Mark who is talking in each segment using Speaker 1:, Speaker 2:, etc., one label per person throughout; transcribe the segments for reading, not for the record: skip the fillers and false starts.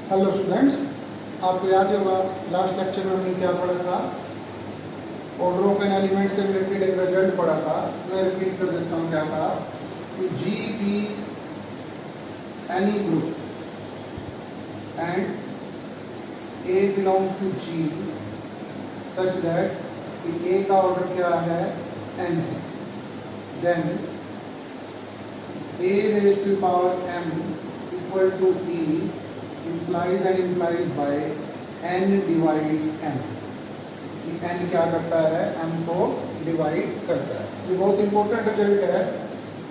Speaker 1: Hello students, आपको याद ही होगा लास्ट लेक्चर में हमने क्या पढ़ा था। ऑर्डर ऑफ एन एलिमेंट से रिलेटेड एक रिजल्ट पढ़ा था। मैं रिपीट कर देता हूँ क्या था कि G be any group and A belongs to G such that कि ए का ऑर्डर क्या है, एन है। Then a raise to power m equal to e implies and implies by n divides m। n क्या करता है, m को divide करता है। ये बहुत इंपॉर्टेंट रिजल्ट है।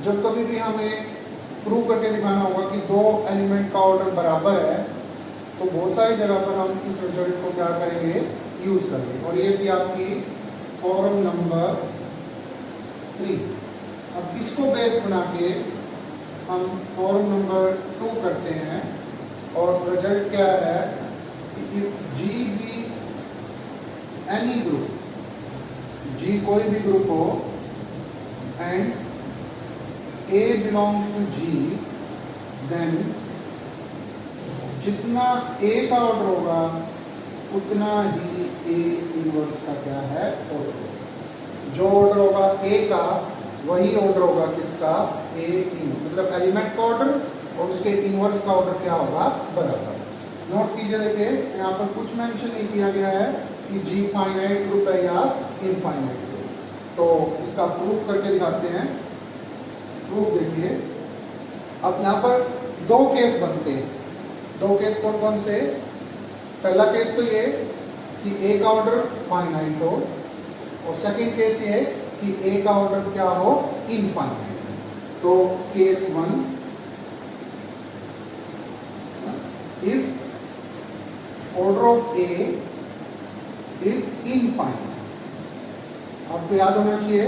Speaker 1: जब कभी भी हमें प्रूव करके दिखाना होगा कि दो एलिमेंट का ऑर्डर बराबर है, तो बहुत सारी जगह पर हम इस रिजल्ट को क्या करेंगे, यूज करेंगे। और ये थी आपकी फॉर्म नंबर 3। अब इसको बेस बना के हम फॉर्म नंबर 2 करते हैं। और रिजल्ट क्या है कि G be any group, G कोई भी ग्रुप हो, and A belongs to G, then जितना ए का ऑर्डर होगा उतना ही ए इनवर्स का क्या है, ऑर्डर। जो ऑर्डर होगा ए का वही ऑर्डर होगा किसका, ए इनवर्स, मतलब एलिमेंट का ऑर्डर और उसके इनवर्स का ऑर्डर क्या होगा, बराबर। नोट कीजिए, देखिए यहाँ पर कुछ मेंशन नहीं किया गया है कि जी फाइनाइट ग्रुप है या इनफाइनाइट ग्रुप। तो इसका प्रूफ करके दिखाते हैं। प्रूफ देखिए, अब यहाँ पर दो केस बनते हैं। दो केस कौन कौन से? पहला केस तो ये कि ए का ऑर्डर फाइनाइट हो, और सेकंड केस ये कि ए का ऑर्डर क्या हो, इनफाइनाइट। तो case 1, if order of A is infinite। आपको याद होना चाहिए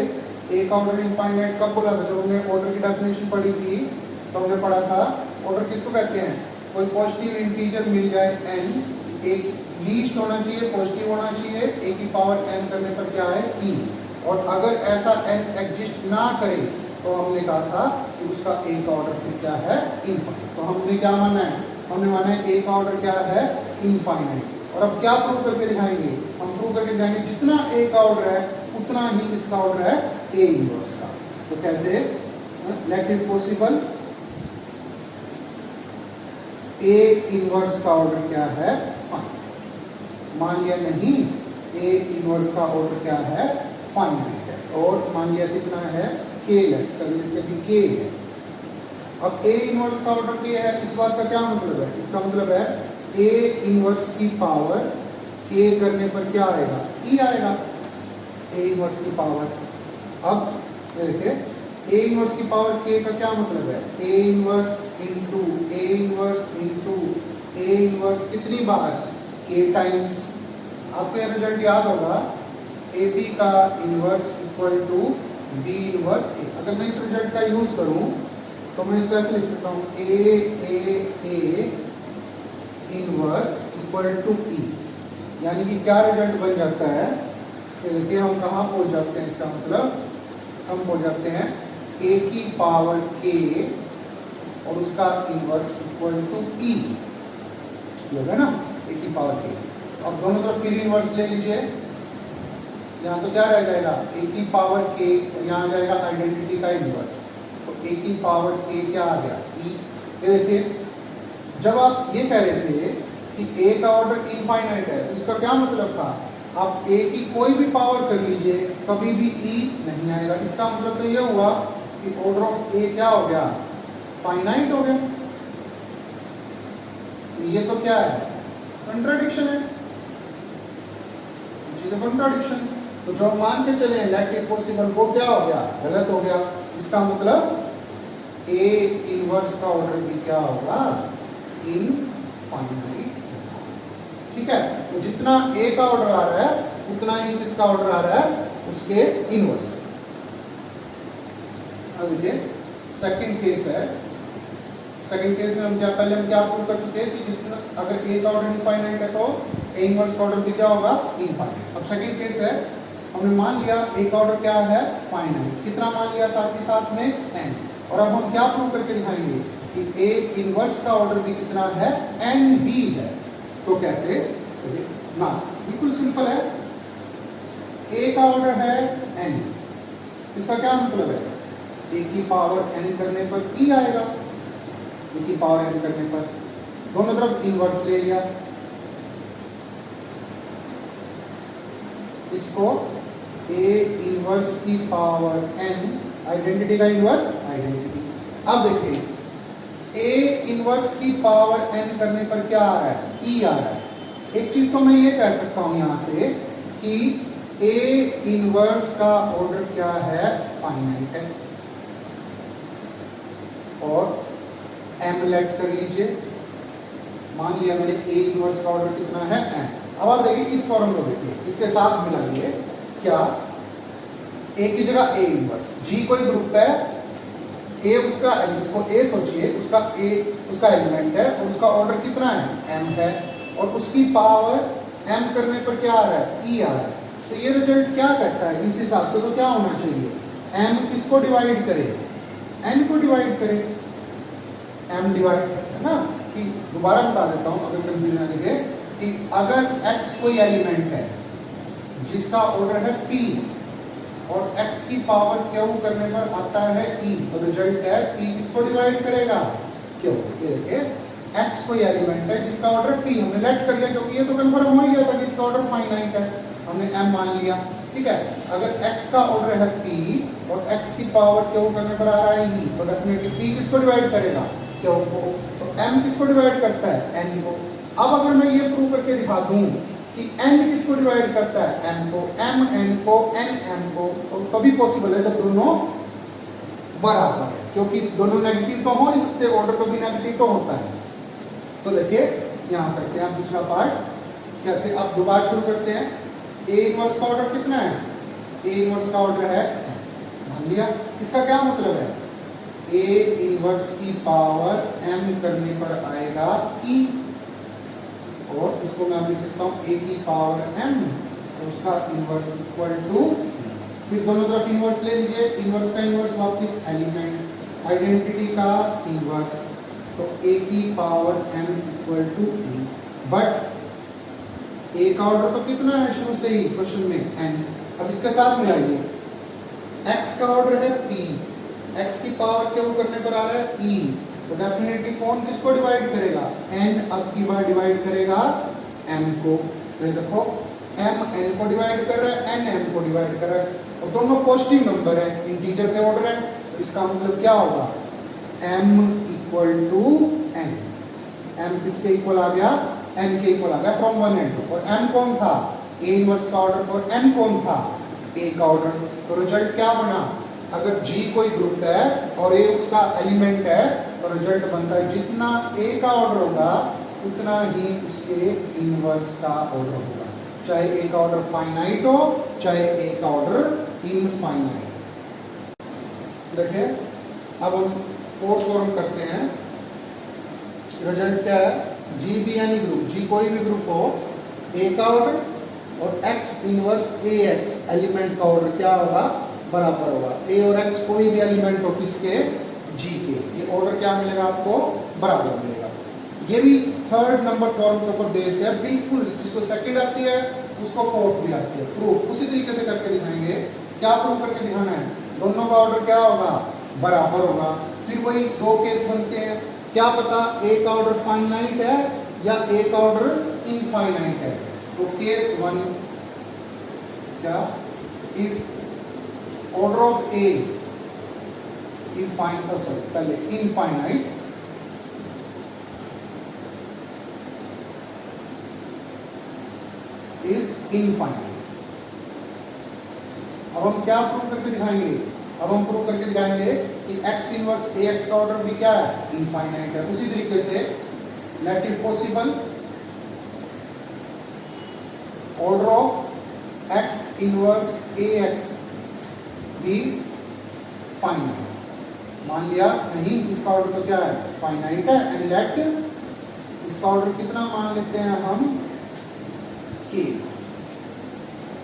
Speaker 1: A का ऑर्डर इनफाइनाइट कब बोला था, जब हमने ऑर्डर की डेफिनेशन पढ़ी थी तो हमने पढ़ा था ऑर्डर किसको कहते हैं, कोई पॉजिटिव इंटीजर मिल जाए n, एक लीस्ट होना चाहिए, पॉजिटिव होना चाहिए, a की पावर n करने पर क्या है, e। और अगर ऐसा n एग्जिस्ट ना करे तो हमने कहा था कि उसका a का ऑर्डर फिर क्या है, इनफाइनाइट। तो हमने क्या माना है, हमने माना है ए का ऑर्डर क्या है, इनफाइनाइट। और अब क्या प्रूव करके दिखाएंगे, हम प्रूव करके दिखाएंगे जितना ए का ऑर्डर है उतना ही किसका ऑर्डर है, ए इनवर्स का। तो कैसे, let it possible, A inverse का ऑर्डर क्या है, फाइनाइट। मान लिया नहीं, ए इनवर्स का ऑर्डर क्या है, फाइनाइट है। और मान लिया कितना है, के है। अब ए इनवर्स का ऑर्डर के है, इस बात का क्या मतलब है, इसका मतलब है ए इनवर्स की पावर के करने पर क्या आएगा, ई आएगा, ए इनवर्स की पावर। अब देखिए, ए इनवर्स की पावर के का क्या मतलब है, A inverse into A inverse into A inverse कितनी बार, के टाइम्स। आपको यह रिजल्ट याद होगा, ए बी का inverse equal to B inverse A. अगर मैं इस रिजल्ट का यूज करूं तो मैं इसको ऐसे लिख सकता हूँ, ए इनवर्स इक्वल टू ई। यानी कि क्या रिजल्ट बन जाता है, देखिए हम कहाँ पहुँच जाते हैं, इसका मतलब हम पहुँच जाते हैं ए की पावर के और उसका इनवर्स इक्वल टू ई, होगा ना, ए की पावर के। अब दोनों तरफ फिर इनवर्स ले लीजिए, यहाँ तो क्या रह जाएगा, ए की पावर के, और यहाँ जाएगा आइडेंटिटी का इनवर्स, तो ए की पावर के क्या आ गया, ई। ये देखिए, जब आप ये कह रहे थे कि ए का ऑर्डर इनफाइनाइट है, तो इसका क्या मतलब था, आप ए की कोई भी पावर कर लीजिए कभी भी ई नहीं आएगा। इसका मतलब तो ये हुआ कि ऑर्डर ऑफ ए क्या हो गया, फाइनाइट हो गया। तो ये तो क्या है, कंट्राडिक्शन है, कंट्राडिक्शन। तो जो मान के चले लेट इट पॉसिबल, वो क्या हो गया, गलत हो गया। इसका मतलब ए इनवर्स का ऑर्डर भी क्या होगा, इनफाइनाइट। ठीक है, तो जितना ए का ऑर्डर आ रहा है उतना ही किसका ऑर्डर आ रहा है, उसके इनवर्स। अब देखिए सेकंड केस है। सेकंड केस में हम क्या, पहले हम क्या प्रूव कर चुके हैं कि जितना अगर ए का ऑर्डर इनफाइनाइट है तो ए इनवर्स का ऑर्डर भी क्या होगा, इनफाइनाइट। अब सेकंड केस है, हमने मान लिया ए का ऑर्डर क्या है, फाइनाइट। कितना मान लिया, साथ ही साथ में n। और अब हम क्या प्रूव करके दिखाएंगे कि ए इनवर्स का ऑर्डर भी कितना है, एन बी है। तो कैसे ना, बिल्कुल सिंपल है। ए का ऑर्डर है एन, इसका क्या मतलब है, ए की पावर एन करने पर ई आएगा। ए की पावर एन करने पर दोनों तरफ इनवर्स ले लिया, इसको ए इनवर्स की पावर एन, आइडेंटिटी का इनवर्स आइडेंटिटी। अब देखिए ए इनवर्स की पावर एन करने पर क्या आ रहा है, ई आ रहा है। एक चीज तो मैं ये कह सकता हूं यहां से कि ए इनवर्स का ऑर्डर क्या है, फाइनाइट है। और एम लेट कर लीजिए, मान लिया मैंने ए इनवर्स का ऑर्डर कितना है, एम। अब आप देखिए इस फॉर्म को देखिए, इसके साथ मिलाइए, क्या ए की जगह ए इनवर्स, जी कोई ग्रुप है, ए उसका, इसको ए सोचिए, उसका ए उसका एलिमेंट है और उसका ऑर्डर कितना है, एम है, और उसकी पावर एम करने पर क्या आ रहा है, ई आ रहा है। तो ये रिजल्ट क्या कहता है, इस हिसाब से तो क्या होना चाहिए, एम किसको डिवाइड करे, एन को डिवाइड करे। एम डिवाइड है ना, कि दोबारा बता देता हूं अगर कंफ्यूजन ना लगे, कि अगर x कोई एलिमेंट है जिसका ऑर्डर है p और x की पावर q करने पर आता है e, तो रिजल्ट है p किसको डिवाइड करेगा, q। ये देखिए x कोई एलिमेंट है जिसका ऑर्डर p, हमने लेट कर लिया क्योंकि ये तो कंफर्म हो ही गया था कि इसका ऑर्डर फाइनाइट है, हमने m मान लिया, ठीक है। अगर x का ऑर्डर है p और x की पावर q करने पर आ रहा है e, तो डेफिनेटली p किसको डिवाइड करेगा, q को। तो m किसको डिवाइड करता है, n को। अब अगर मैं ये प्रूव करके दिखा दूं कि n किसको डिवाइड करता है, m को, m n को, n m को, तो तभी पॉसिबल है जब दोनों बराबर है, क्योंकि दोनों नेगेटिव तो हो नहीं सकते, ऑर्डर तो भी नेगेटिव तो होता है। तो देखिए यहां करते हैं दूसरा पार्ट कैसे, अब दोबारा शुरू करते हैं। ए इनवर्स का ऑर्डर कितना है, ए इनवर्स का ऑर्डर है m, मान लिया। इसका क्या मतलब है, ए इनवर्स की पावर m करने पर आएगा e, और इसको मैं लिख सकता हूं a की पावर m और उसका इनवर्स इक्वल टू e। फिर दोनों तरफ इनवर्स ले लीजिए, इनवर्स का इनवर्स वापस एलिमेंट, आइडेंटिटी का इनवर्स, तो a की power m equal to e। But a का ऑर्डर तो कितना है शुरू से ही क्वेश्चन में, n। अब इसके साथ मिलाइए, x का ऑर्डर है p, x की पावर q करने पर आ रहा है e, तो डेफिनेटली कौन किसको डिवाइड करेगा, n अब की बार डिवाइड करेगा m को। तो देखो m n को डिवाइड कर रहा है, n m को डिवाइड कर रहा है, और दोनों पॉजिटिव नंबर है, इंटीजर के ऑर्डर है, तो इसका मतलब क्या होगा, m equal to n। m किसके इक्वल आ गया, n के इक्वल आ गया फ्रॉम वन एंड। और m कौन था, a इनवर्स का ऑर्डर, और n कौन था, a का ऑर्डर। तो रिजल्ट क्या बना, अगर G कोई ग्रुप है और A उसका एलिमेंट है, तो रिजल्ट बनता है जितना A का ऑर्डर होगा उतना ही उसके इनवर्स का ऑर्डर होगा, चाहे A का ऑर्डर फाइनाइट हो चाहे A का ऑर्डर इनफाइनाइट। देखिए अब हम फोर्थ फॉर्म करते हैं, रिजल्ट क्या है, G भी यानी ग्रुप, G कोई भी ग्रुप हो, A का ऑर्डर और X इनवर्स AX एलिमेंट का ऑर्डर क्या होगा, बराबर होगा। a और x कोई भी एलिमेंट हो किसके, g के, ये ऑर्डर क्या मिलेगा आपको, बराबर मिलेगा। ये भी थर्ड नंबर फॉर्म के ऊपर बेस्ड है, बिल्कुल जिसको सेकंड आती है उसको फोर्थ भी आती है। प्रूफ उसी तरीके से करके दिखाएंगे। क्या प्रूफ करके दिखाना है, दोनों का ऑर्डर क्या होगा, बराबर होगा। फिर वही दो केस बनते हैं, क्या पता a का ऑर्डर फाइनाइट है या a का ऑर्डर इनफाइनाइट है। तो केस वन क्या, if order of A if पहले infinite, is infinite। अब हम क्या प्रूव करके दिखाएंगे, अब हम प्रूव करके दिखाएंगे कि x इनवर्स AX का ऑर्डर भी क्या है, इनफाइनाइट है। उसी तरीके से let it possible order of x inverse AX भी फाइनाइट, मान लिया नहीं, इसका ऑर्डर तो क्या है, फाइनाइट है, एंड लेट इसका ऑर्डर कितना मान लेते हैं हम, k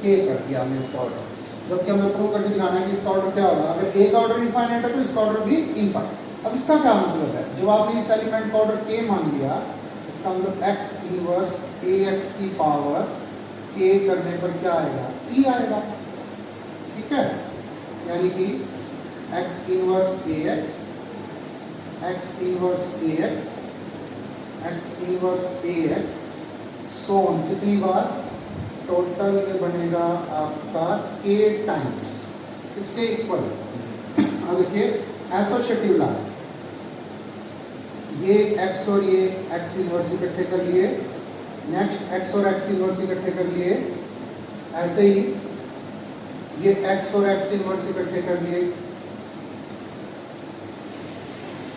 Speaker 1: कर दिया हमने इसका ऑर्डर। जबकि हमें प्रूव करके दिखाना है कि इसका ऑर्डर क्या होगा, अगर a का ऑर्डर इनफाइनाइट है तो इसका ऑर्डर भी इनफाइनाइट। अब इसका क्या मतलब है, जब आपने इस एलिमेंट का ऑर्डर k मान लिया, इसका मतलब x इनवर्स ax की पावर k करने पर क्या आएगा, e आएगा। ठीक है, यानी कि x inverse ax, x inverse ax, x inverse ax सोन कितनी बार, टोटल ये बनेगा आपका k टाइम्स इसके इक्वल। अब देखिए एसोसिएटिव ला, ये x और ये x इनवर्स इकट्ठे कर लिए, नेक्स्ट x और x इनवर्स इकट्ठे कर लिए, ऐसे ही ये x और x इनवर्स इकट्ठे कर लिए।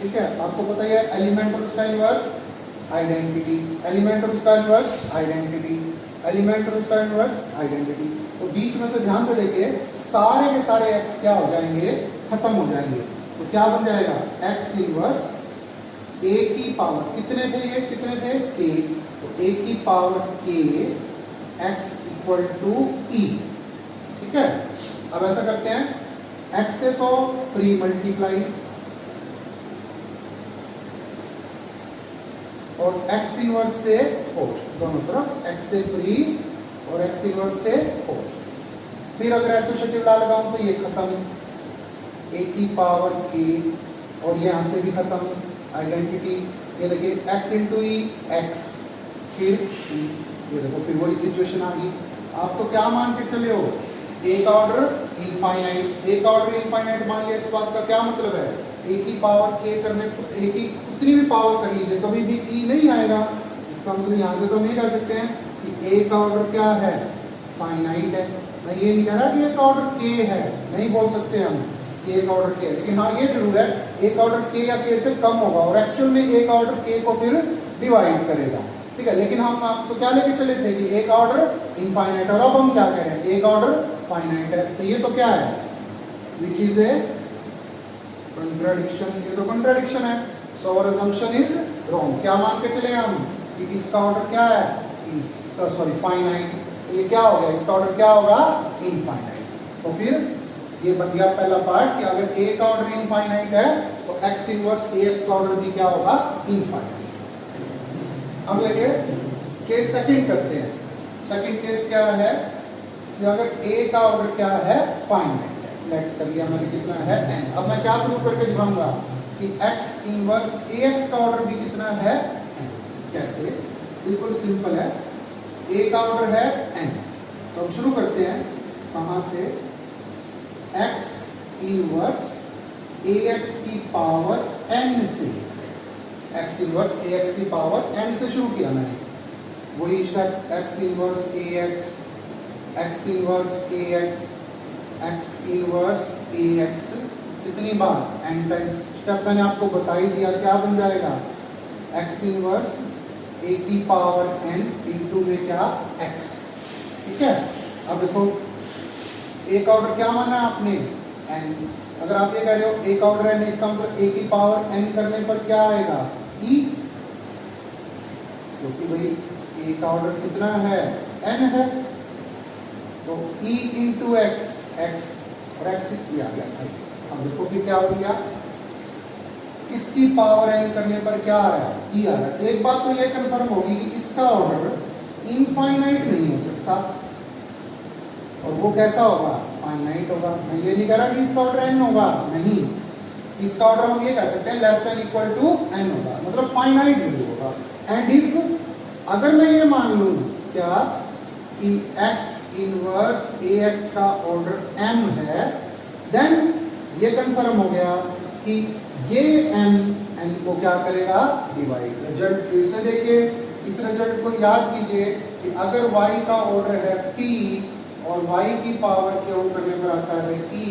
Speaker 1: ठीक है, आपको पता ही है एलिमेंट और उसका इनवर्स आइडेंटिटी, एलिमेंट और उसका इनवर्स आइडेंटिटी, एलिमेंट और उसका इनवर्स आइडेंटिटी। तो बीच में से ध्यान से देखिए, सारे के सारे x क्या हो जाएंगे, खत्म हो जाएंगे। तो क्या बन जाएगा, x इनवर्स a की पावर, कितने थे ये, कितने थे k, तो a की power k x equal to e। ठीक है, अब ऐसा करते हैं, x से तो प्री मल्टीप्लाई और x इनवर्स से पोस्ट, दोनों तरफ x से प्री और x इनवर्स से पोस्ट। फिर अगर एसोसिएटिव ला लगाऊं तो ये खत्म, a की पावर k और यहाँ से भी खत्म आइडेंटिटी। ये देखिए x इंटू ई एक्स, फिर e, ये देखो फिर वही सिचुएशन आ गई। आप तो क्या मान के चले हो, एक ऑर्डर इनफाइनाइट, एक ऑर्डर इनफाइनाइट मान लिया। इस बात का क्या मतलब है, एक ही पावर k करने, एक ही उतनी भी पावर कर लीजिए कभी भी e नहीं आएगा। इसका मतलब यहाँ से तो नहीं कह सकते हैं कि एक ऑर्डर क्या है, फाइनाइट है। मैं ये नहीं कह रहा कि एक ऑर्डर k है, नहीं बोल सकते हम कि एक ऑर्डर k है, लेकिन हाँ ये जरूर है एक ऑर्डर k या k से कम होगा और एक्चुअल में एक ऑर्डर k को फिर डिवाइड करेगा। ठीक है, लेकिन हम तो क्या लेके चले थे कि एक ऑर्डर इनफाइनाइट, और अब हम क्या कह रहे हैं, एक ऑर्डर फाइनाइट है। तो ये तो क्या है, विच इज ए कंट्राडिक्शन, ये तो कंट्राडिक्शन है। So our assumption is wrong. क्या मान के चले हम कि इसका ऑर्डर क्या है, सॉरी फाइनाइट। तो ये क्या हो गया, इसका ऑर्डर क्या होगा, इनफाइनाइट। तो फिर ये बन गया पहला पार्ट कि अगर a का ऑर्डर इनफाइनाइट है तो x इनवर्स ax का ऑर्डर भी क्या होगा, इनफाइनाइट। अब लेके केस सेकंड करते हैं। सेकंड केस क्या है कि अगर a का ऑर्डर क्या है, फाइनाइट है, लेट कर लिया मैंने, कितना है n। अब मैं क्या प्रूव करके दिखाऊंगा कि x इनवर्स ax का ऑर्डर भी कितना है, n। कैसे, बिल्कुल सिंपल है, a का ऑर्डर है n। तो हम शुरू करते हैं कहाँ से, x इनवर्स ax की पावर n से, x इनवर्स ax की पावर n से शुरू किया मैंने, वही step x inverse ax, x inverse ax, x inverse ax कितनी बार, n टाइम्स। स्टेप मैंने आपको बता ही दिया, क्या बन जाएगा, x इनवर्स a की पावर n इंटू में क्या, x। ठीक है, अब देखो एक ऑर्डर क्या माना है आपने, n। अगर आप ये कह रहे हो एक ऑर्डर n, इसका मतलब a की पावर n करने पर क्या आएगा, e, क्योंकि भाई a का ऑर्डर कितना है, n है। तो e इंटू एक्स, x और x आ गया। अब देखो फिर क्या हो गया, इसकी पावर n करने पर क्या आ रहा है, e आ रहा है। तो एक बात तो ये कंफर्म होगी कि इसका ऑर्डर इनफाइनाइट नहीं हो सकता, और वो कैसा होगा, फाइनाइट होगा। मैं ये नहीं कह रहा कि इसका ऑर्डर n होगा, नहीं, इसका ऑर्डर हम ये कह सकते हैं less than equal to n होगा, मतलब फाइनाइट वैल्यू होगा। एंड इफ अगर मैं ये मान लूं क्या कि x इनवर्स ax का ऑर्डर m है, देन ये कंफर्म हो गया कि ये n को क्या करेगा, डिवाइड। रिजल्ट फिर से देखिए, इस रिजल्ट को याद कीजिए कि अगर y का ऑर्डर है p और y की पावर क्यू करने पर आता है e,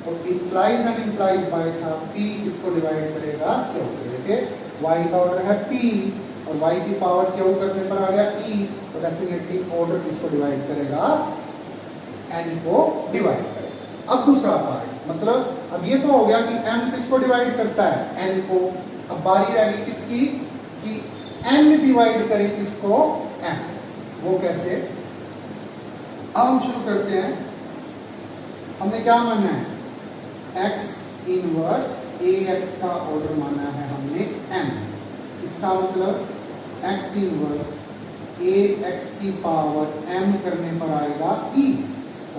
Speaker 1: और इम्प्लाइज एंड इम्प्लाइज बाय था p किसको डिवाइड करेगा, क्यू। देखिए y का ऑर्डर है p और y की पावर क्यू करने पर आ गया e, तो डेफिनेटली ऑर्डर किसको डिवाइड करेगा, n को डिवाइड करेगा। अब दूसरा पार्ट, मतलब अब ये तो हो गया कि m किसको डिवाइड करता है, n को। अब बारी रह गई किसकी, कि n डिवाइड करे किसको, m। वो कैसे, अब हम शुरू करते हैं। हमने क्या माना है, एक्स इनवर्स ए एक्स का ऑर्डर माना है हमने m। इसका मतलब एक्स इनवर्स ए एक्स की पावर m करने पर आएगा e,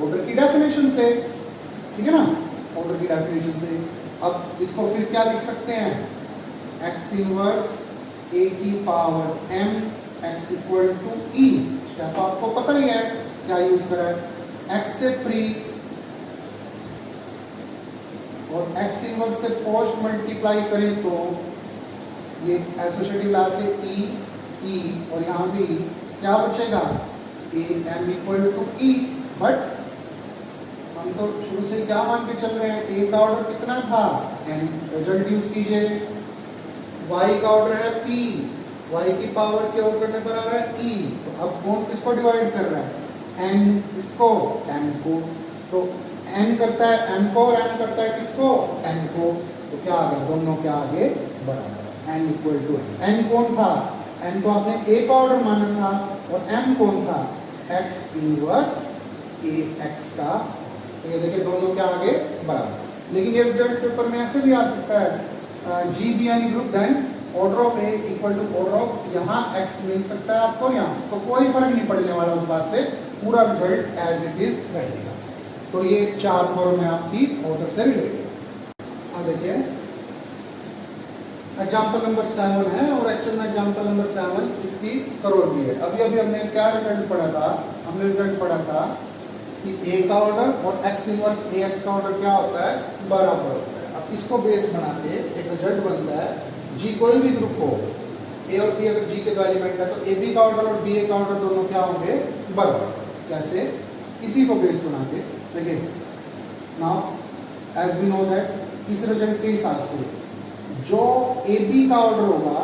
Speaker 1: ऑर्डर की डेफिनेशन से, ठीक है ना, ऑर्डर की डेफिनेशन से। अब इसको फिर क्या लिख सकते हैं, एक्स इनवर्स ए की power m x equal to e। तो आपको पता ही है क्या यूज करा है, x से प्री और x इनवर्स से पोस्ट मल्टीप्लाई करें तो ये एसोसिएटिव लॉ से e और यहाँ भी क्या बचेगा, a m equal to e। But हम तो शुरू से क्या मान के चल रहे हैं, a का ऑर्डर कितना था n, रिजल्ट यूज कीजिए, y का ऑर्डर है p, y की पावर के ऑर्डर करने पर आ रहा है e। तो अब कौन किसको डिवाइड कर रहा है, n किसको, m को। तो n करता है m को और m करता है किसको, n को। तो क्या आ गया, दोनों के आगे बराबर, n इक्वल टू n कौन था, n को आपने a का ऑर्डर माना था और m कौन था, x इनवर्स a x का। तो ये देखिए दोनों के आगे बराबर। लेकिन ये रिजल्ट पेपर में ऐसे भी आ सकता है, G be any group then order of a equal to order of, यहाँ x मिल सकता है आपको यहाँ, तो कोई फर्क नहीं पड़ने वाला उस बात से, पूरा रिजल्ट एज इट इज रहेगा। तो ये चार फॉर्म है आपकी ऑर्डर से रिलेटेड। अब देखिए एग्जाम्पल नंबर 7 है और एक्चुअल में एग्जाम्पल नंबर 7 इसकी करोड़ भी है। अभी अभी हमने क्या रिजल्ट पढ़ा था, हमने रिजल्ट पढ़ा था कि ए का ऑर्डर और एक्स इनवर्स ए एक्स का ऑर्डर क्या होता है, बराबर होता है। अब इसको बेस बना के एक रिजल्ट बनता है, जी कोई भी ग्रुप हो, ए और बी अगर जी के दो एलिमेंट है तो ए बी का ऑर्डर और बी ए का ऑर्डर दोनों क्या होंगे, बराबर। कैसे, इसी को बेस बना के देखिए। Now as we know that इस रिजल्ट के हिसाब से जो ए बी का ऑर्डर होगा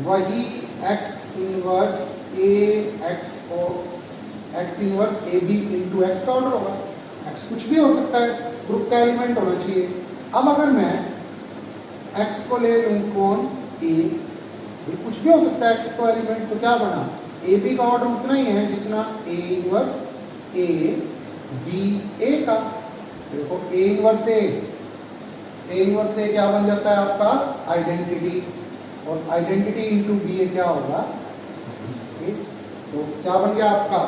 Speaker 1: वही एक्स इनवर्स ए एक्स और x inverse a b into x का ऑर्डर होगा। एक्स कुछ भी हो सकता है, ग्रुप का एलिमेंट होना चाहिए। अब अगर मैं एक्स को ले लूँ कौन, ए, ये कुछ भी हो सकता है एक्स को एलिमेंट, तो क्या बना, ए बी का ऑर्डर उतना ही है जितना ए इनवर्स ए बी ए का। देखो ए इनवर्स ए क्या बन जाता है आपका, आइडेंटिटी, और आइडेंटिटी इंटू बी ए क्या होगा, तो क्या बन गया आपका,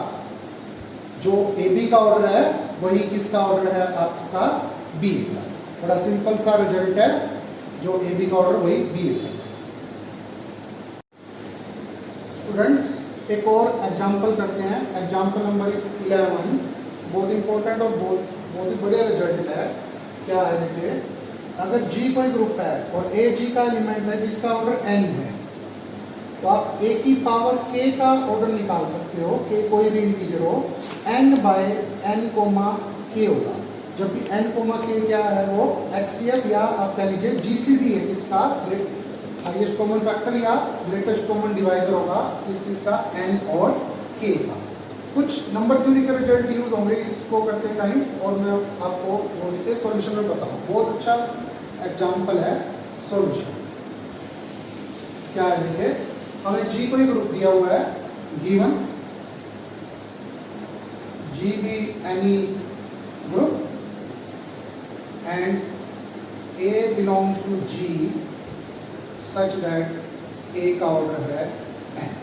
Speaker 1: जो ए बी का ऑर्डर है वही किसका ऑर्डर है, आपका बी का। बड़ा सिंपल सा रिजल्ट है, जो ए बी का ऑर्डर वही बी का। स्टूडेंट्स एक और एग्जांपल करते हैं, एग्जांपल नंबर 11, बहुत इंपॉर्टेंट और बहुत ही बढ़िया रिजल्ट है। क्या है देखिए, अगर G कोई ग्रुप है और A G का एलिमेंट है जिसका ऑर्डर n है, तो आप A की पावर K का ऑर्डर निकाल सकते हो, K कोई भी इंटीजर हो, n by n comma K होगा। जबकि n कोमा K क्या है, वो HCF या आप कह लीजिए GCD है, किसका, हाईएस्ट कॉमन फैक्टर या ग्रेटेस्ट कॉमन डिवाइजर होगा किसका, n और K का। कुछ नंबर थ्योरी के रिजल्ट यूज होंगे इसको करते टाइम, और मैं आपको वो इसके सॉल्यूशन में बताऊँ। बहुत अच्छा एग्जांपल है सॉल्यूशन। क्या है देखिए, हमें जी को एक ग्रुप दिया हुआ है, given G be any group and A belongs to G such that A का ऑर्डर है n।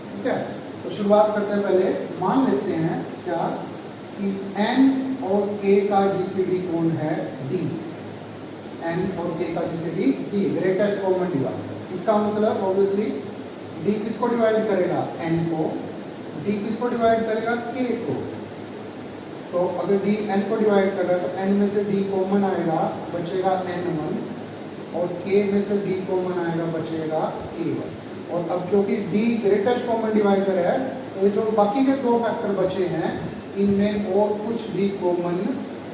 Speaker 1: ठीक है, तो शुरुआत करते हैं, पहले मान लेते हैं क्या कि n और k का जीसीडी कौन है, d। n और k का GCD d, greatest common divisor. इसका मतलब ऑब्वियसली d किसको डिवाइड करेगा, n को, d किसको डिवाइड करेगा, k को। तो अगर d n को डिवाइड कर रहा है तो n में से d कॉमन आएगा, बचेगा n1, और k में से d कॉमन आएगा, बचेगा a1। और अब क्योंकि d ग्रेटेस्ट कॉमन डिवाइजर है, तो जो बाकी के दो फैक्टर बचे हैं इनमें और कुछ भी कॉमन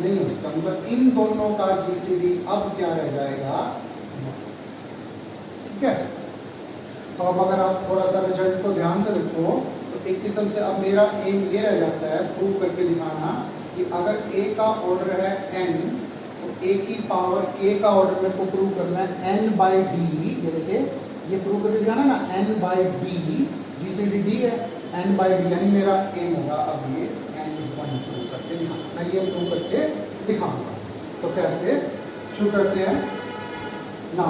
Speaker 1: नहीं हो सकता, मतलब इन दोनों का जीसीडी अब क्या रह जाएगा। ठीक है, तो अब अगर आप थोड़ा सा रिजल्ट को ध्यान से देखो तो एक किस्म से अब मेरा एम ये रह जाता है प्रूव करके दिखाना कि अगर a का ऑर्डर है n, तो a की पावर k का ऑर्डर मेरे को प्रूव करना है n बाई डी। ये देखिए, ये प्रूव करके दिखाना ना, n by D, GCD d है, n बाई डी, यानी मेरा एम होगा अब ये n1 प्रूव करके दिखाना। मैं ये प्रूव करके दिखाऊंगा। तो कैसे शुरू करते हैं ना।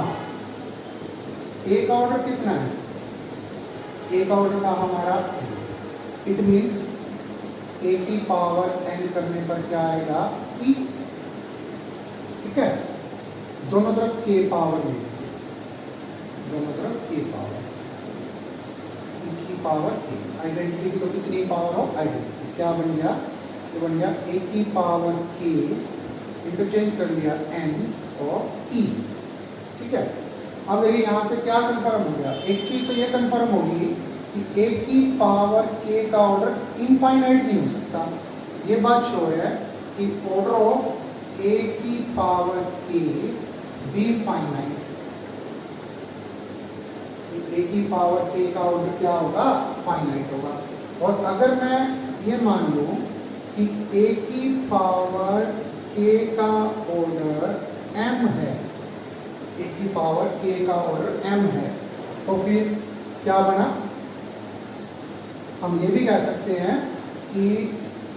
Speaker 1: ए का ऑर्डर कितना है? ए का ऑर्डर था हमारा n। इट मीन्स ए की पावर n करने पर क्या आएगा? e। ठीक है, दोनों तरफ k पावर ले, दोनों तरफ k पावर, e की पावर k। आइडेंटिटी की तो कितनी पावर हो? आइडेंटिटी क्या बन गया? ये बन गया a की पावर k, इंटरचेंज कर लिया n और e। ठीक है, अब मेरी यहाँ से क्या कंफर्म हो गया? एक चीज तो ये कंफर्म होगी कि a की पावर k का ऑर्डर इनफाइनाइट नहीं हो सकता। ये बात शो है कि ऑर्डर ऑफ a की power k be finite. a की पावर k का ऑर्डर क्या होगा? फाइनाइट होगा। और अगर मैं ये मान लूं कि a की पावर k का ऑर्डर m है, a की पावर k का ऑर्डर m है, तो फिर क्या बना? हम ये भी कह सकते हैं कि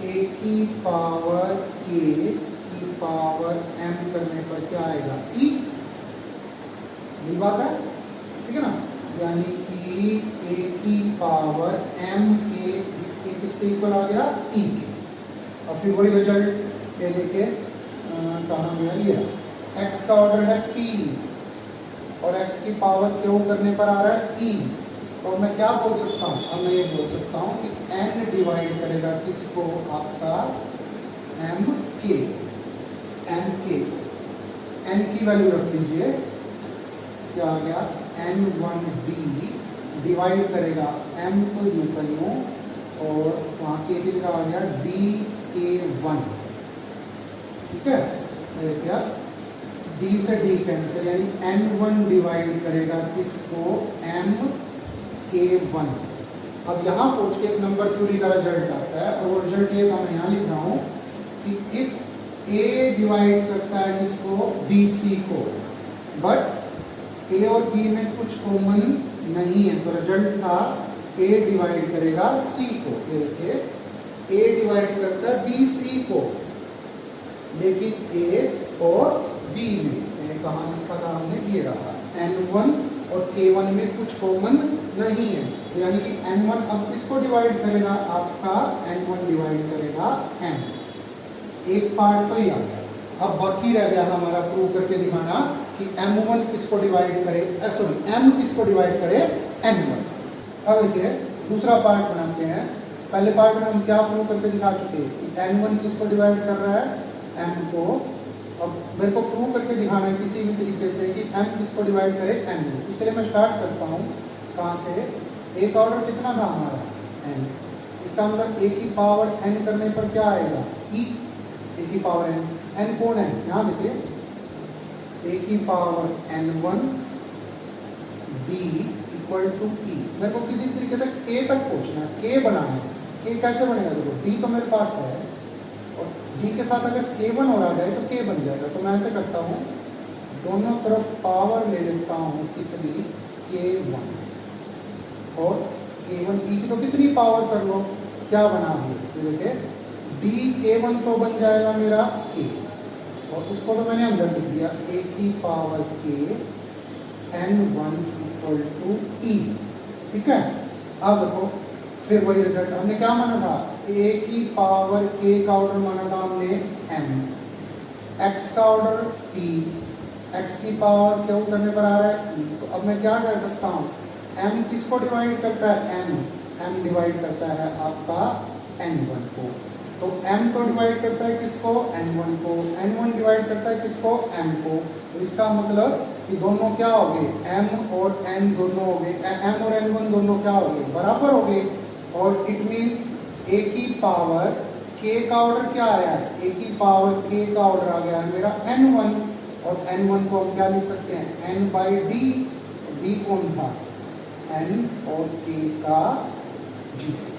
Speaker 1: a की पावर k की पावर m करने पर क्या आएगा? e। ये बात है, ठीक है ना? यानी कि a की पावर m के किसके इक्वल आ गया? e के। और फिर वही रिजल्ट ये देखिए कहाँ गया? ये x का ऑर्डर है p और x की पावर q करने पर आ रहा है e। तो मैं क्या बोल सकता हूँ? अब मैं ये बोल सकता हूँ कि n डिवाइड करेगा किसको? आपका m k। n की वैल्यू रख लीजिए, क्या आ गया? n1d डिवाइड करेगा m तो यूं कर लो और वहाँ के भी का आ गया dk1। ठीक है, क्या d से d कैंसिल, यानी n1 डिवाइड करेगा किसको? mk1। अब यहाँ पहुँच के एक नंबर थ्योरी का रिजल्ट आता है और वो रिजल्ट ये था, मैं यहाँ लिख रहा हूँ कि इफ a डिवाइड करता है किसको? bc को, बट a और b में कुछ कॉमन नहीं है, तो रिजल्ट था a डिवाइड करेगा c को। ये देखिए a डिवाइड करता है bc को, लेकिन a और b में कहाँ लिखा था हमने? ये रहा n1 और k1 में कुछ कॉमन नहीं है, तो यानी कि n1 अब किसको डिवाइड करेगा? आपका n1 डिवाइड करेगा n। एक पार्ट तो ये आ गया। अब बाकी रह गया हमारा प्रूव करके दिखाना कि m1 किसको डिवाइड करे, सॉरी m किसको डिवाइड करे? n1। अब देखिए दूसरा पार्ट बनाते हैं। पहले पार्ट में हम क्या प्रूव करके दिखा चुके हैं कि n1 किसको डिवाइड कर रहा है? m को। अब मेरे को प्रूव करके दिखाना है किसी भी तरीके से कि m किसको डिवाइड करे? n। उसके लिए मैं स्टार्ट करता हूँ कहाँ से? a का ऑर्डर कितना था हमारा? n। इसका मतलब a की पावर n करने पर क्या आएगा? e। a की पावर n, n कौन है? यहाँ देखिए a की power n1 b equal to e। मेरे को किसी तरीके से k तक पहुँचना है, k बनाना है। k कैसे बनेगा? देखो b तो मेरे पास है और b के साथ अगर k1 और आ जाए तो k बन जाएगा। तो मैं ऐसे करता हूँ, दोनों तरफ पावर ले लेता हूँ कितनी? k1 और k1 e की तो कितनी पावर कर लो, क्या बना? देखिए dk1 तो बन जाएगा मेरा k और उसको तो मैंने अंदर लिख दिया a की power k n1 equal to e। ठीक है, अब देखो फिर वही रिजल्ट हमने क्या माना था? a की पावर k का ऑर्डर माना था हमने m, x का ऑर्डर p, x की पावर q करने पर आ रहा है e। तो अब मैं क्या कह सकता हूँ? m किसको डिवाइड करता है? m डिवाइड करता है आपका n1 को। तो m तो डिवाइड करता है किसको? n1 को। n1 डिवाइड करता है किसको? m को। तो इसका मतलब कि दोनों क्या हो गए? m और n दोनों हो गए, m और n1 दोनों क्या हो गए? बराबर हो गए। और इट मीन्स a की पावर k का ऑर्डर क्या आया है? a की पावर k का ऑर्डर आ गया है मेरा n1 और n1 को हम क्या लिख सकते हैं? n by d। d कौन था? n और k का gc।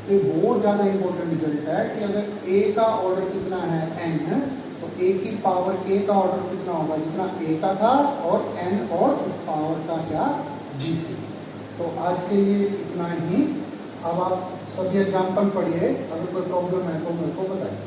Speaker 1: तो ये बहुत ज़्यादा इंपॉर्टेंट रिजल्ट है कि अगर a का ऑर्डर कितना है? n, तो a की पावर k का ऑर्डर कितना होगा? जितना a का था और n और इस पावर का क्या? gc। तो आज के लिए इतना ही। अब आप सभी एग्जाम्पल पढ़िए, अगर कोई प्रॉब्लम है तो मेरे को बताइए।